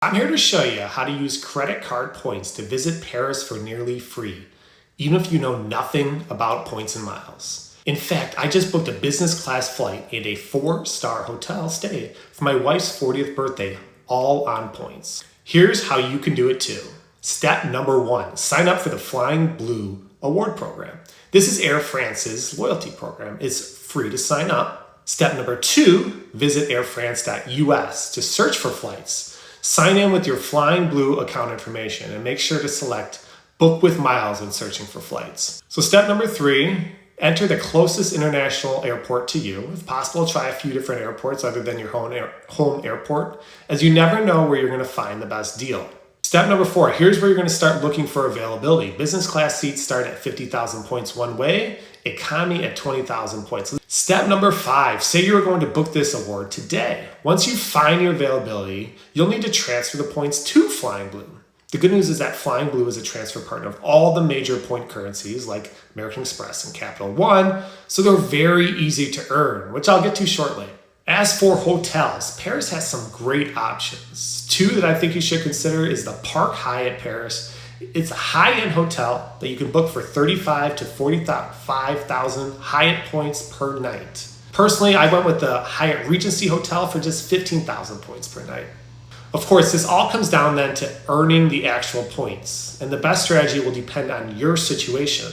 I'm here to show you how to use credit card points to visit Paris for nearly free, even if you know nothing about points and miles. In fact, I just booked a business class flight and a 4-star hotel stay for my wife's 40th birthday, all on points. Here's how you can do it too. Step number 1, sign up for the Flying Blue Award Program. This is Air France's loyalty program. It's free to sign up. Step number 2, visit airfrance.us to search for flights. Sign in with your Flying Blue account information and make sure to select Book with Miles when searching for flights. So step number 3, enter the closest international airport to you. If possible, try a few different airports other than your home airport, as you never know where you're going to find the best deal. Step number 4, here's where you're going to start looking for availability. Business class seats start at 50,000 points one way, economy at 20,000 points. Step number 5, say you were going to book this award today. Once you find your availability, you'll need to transfer the points to Flying Blue. The good news is that Flying Blue is a transfer partner of all the major point currencies like American Express and Capital One, so they're very easy to earn, which I'll get to shortly. As for hotels, Paris has some great options. 2 that I think you should consider is the Park Hyatt Paris. It's a high-end hotel that you can book for 35 to 45,000 Hyatt points per night. Personally, I went with the Hyatt Regency Hotel for just 15,000 points per night. Of course, this all comes down then to earning the actual points, and the best strategy will depend on your situation.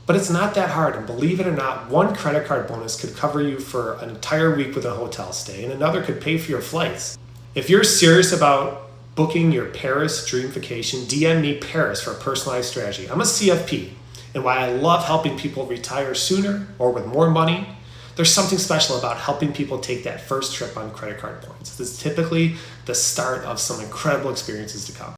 But it's not that hard, and believe it or not, one credit card bonus could cover you for an entire week with a hotel stay, and another could pay for your flights. If you're serious about booking your Paris dream vacation, DM me Paris for a personalized strategy. I'm a CFP, and while I love helping people retire sooner or with more money, there's something special about helping people take that first trip on credit card points. This is typically the start of some incredible experiences to come.